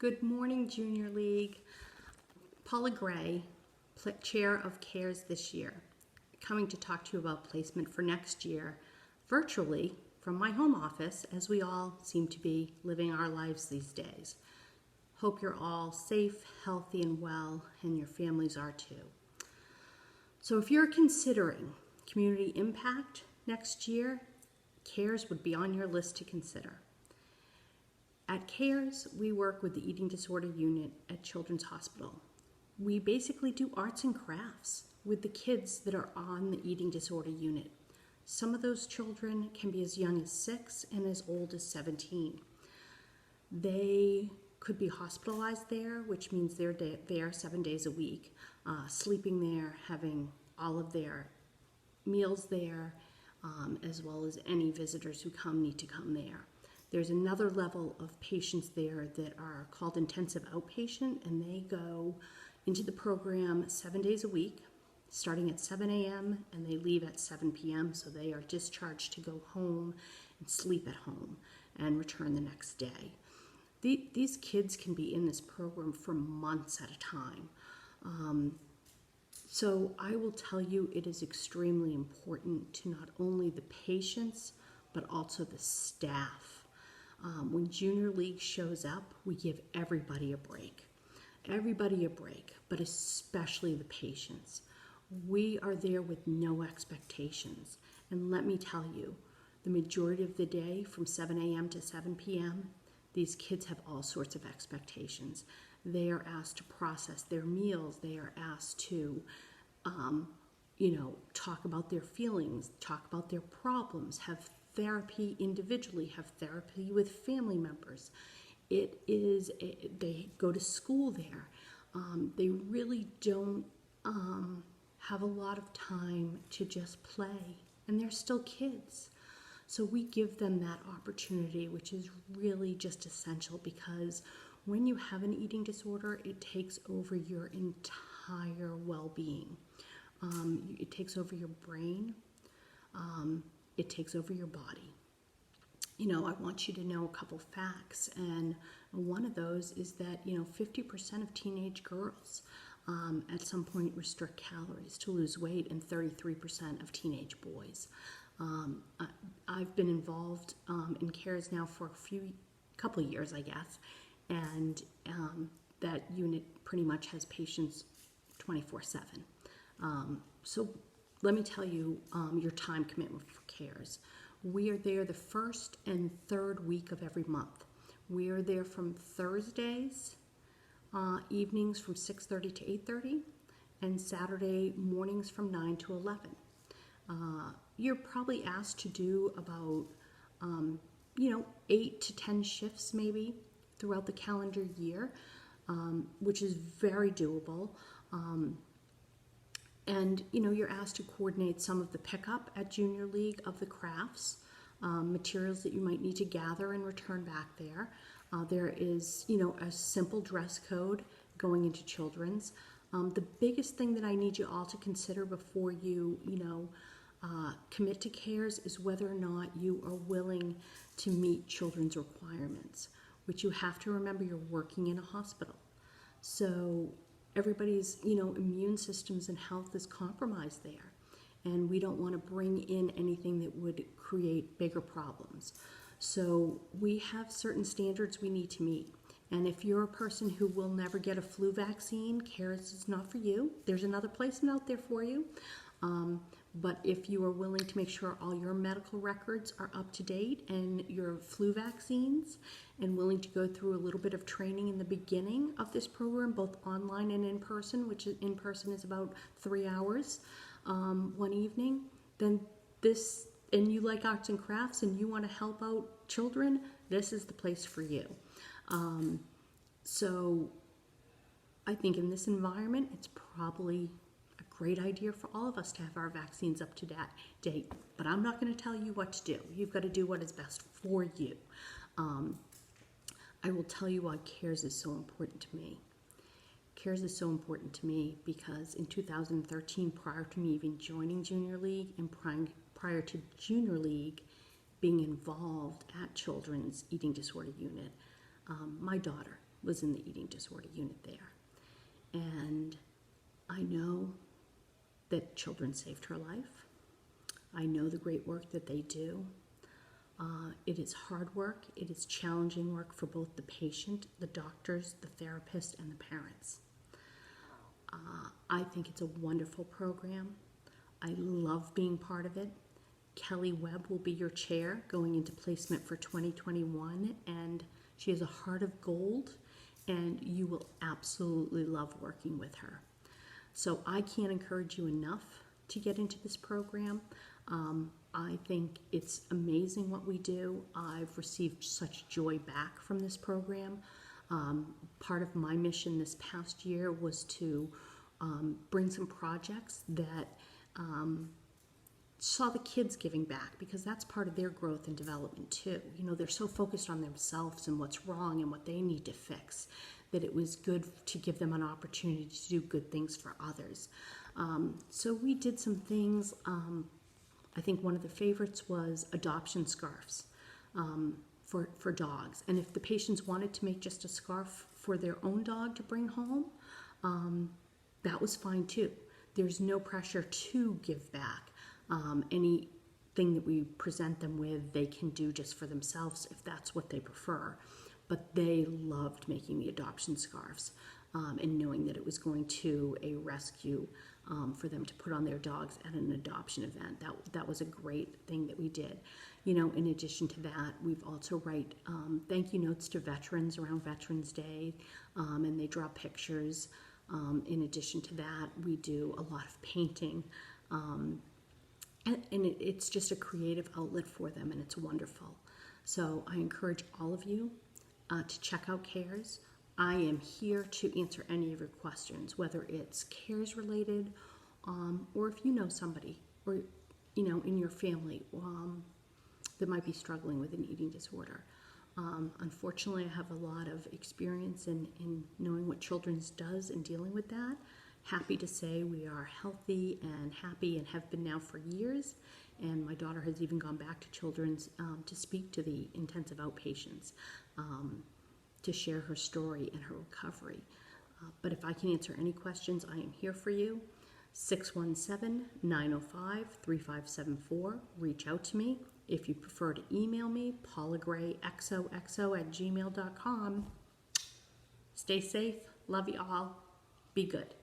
Good morning, Junior League. Paula Gray, Chair of CARES this year, coming to talk to you about placement for next year, virtually from my home office, as we all seem to be living our lives these days. Hope you're all safe, healthy, and well, and your families are too. So if you're considering community impact next year, CARES would be on your list to consider. At CARES, we work with the Eating Disorder Unit at Children's Hospital. We basically do arts and crafts with the kids that are on the Eating Disorder Unit. Some of those children can be as young as 6 and as old as 17. They could be hospitalized there, which means they're there 7 days a week, sleeping there, having all of their meals there, as well as any visitors who need to come there. There's another level of patients there that are called intensive outpatient, and they go into the program 7 days a week, starting at 7 a.m. and they leave at 7 p.m. So they are discharged to go home and sleep at home and return the next day. These kids can be in this program for months at a time. So I will tell you, it is extremely important to not only the patients, but also the staff. When Junior League shows up, we give everybody a break. Everybody a break, but especially the patients. We are there with no expectations. And let me tell you, the majority of the day from 7 a.m. to 7 p.m., these kids have all sorts of expectations. They are asked to process their meals. They are asked to, talk about their feelings, talk about their problems, have therapy individually, have therapy with family members. They go to school there. They really don't have a lot of time to just play, and they're still kids. So we give them that opportunity, which is really just essential, because when you have an eating disorder, it takes over your entire well-being. It takes over your brain. It takes over your body. I want you to know a couple facts, and one of those is that 50% of teenage girls at some point restrict calories to lose weight, and 33% of teenage boys. I've been involved in CARES now for a couple of years, I guess, and that unit pretty much has patients 24/7. So let me tell you your time commitment for CARES. We are there the first and third week of every month. We are there from Thursdays evenings from 6:30 to 8:30, and Saturday mornings from 9 to 11. You're probably asked to do about 8 to 10 shifts maybe throughout the calendar year, which is very doable. And you're asked to coordinate some of the pickup at Junior League of the crafts, materials that you might need to gather and return back there. There is, a simple dress code going into children's. The biggest thing that I need you all to consider before you, commit to CARES is whether or not you are willing to meet children's requirements, which you have to remember you're working in a hospital. So everybody's, immune systems and health is compromised there. And we don't want to bring in anything that would create bigger problems. So we have certain standards we need to meet. And if you're a person who will never get a flu vaccine, CARES is not for you. There's another placement out there for you. But if you are willing to make sure all your medical records are up to date and your flu vaccines, and willing to go through a little bit of training in the beginning of this program, both online and in person, which in person is about 3 hours one evening, then and you like arts and crafts and you want to help out children, this is the place for you. So I think in this environment, it's probably great idea for all of us to have our vaccines up to date, but I'm not going to tell you what to do. You've got to do what is best for you. I will tell you why CARES is so important to me. CARES is so important to me because in 2013, prior to me even joining Junior League and prior to Junior League being involved at Children's Eating Disorder Unit, my daughter was in the eating disorder unit there. And I know that children saved her life. I know the great work that they do. It is hard work. It is challenging work for both the patient, the doctors, the therapist, and the parents. I think it's a wonderful program. I love being part of it. Kelly Webb will be your chair going into placement for 2021, and she has a heart of gold, and you will absolutely love working with her. So I can't encourage you enough to get into this program. I think it's amazing what we do. I've received such joy back from this program. Part of my mission this past year was to bring some projects that saw the kids giving back, because that's part of their growth and development too. You know, they're so focused on themselves and what's wrong and what they need to fix, that it was good to give them an opportunity to do good things for others. So we did some things. I think one of the favorites was adoption scarves for dogs. And if the patients wanted to make just a scarf for their own dog to bring home, that was fine too. There's no pressure to give back. Anything that we present them with, they can do just for themselves if that's what they prefer. But they loved making the adoption scarves and knowing that it was going to a rescue for them to put on their dogs at an adoption event. That was a great thing that we did. You know, in addition to that, we've also write thank you notes to veterans around Veterans Day, and they draw pictures. In addition to that, we do a lot of painting. And it's just a creative outlet for them, and it's wonderful. So I encourage all of you to check out CARES. I am here to answer any of your questions, whether it's CARES related, or if you know somebody, or you know, in your family that might be struggling with an eating disorder. Unfortunately, I have a lot of experience in knowing what Children's does and dealing with that. Happy to say we are healthy and happy and have been now for years. And my daughter has even gone back to Children's to speak to the intensive outpatients, to share her story and her recovery. But if I can answer any questions, I am here for you. 617-905-3574. Reach out to me. If you prefer to email me, paulagrayxoxo@gmail.com. Stay safe. Love you all. Be good.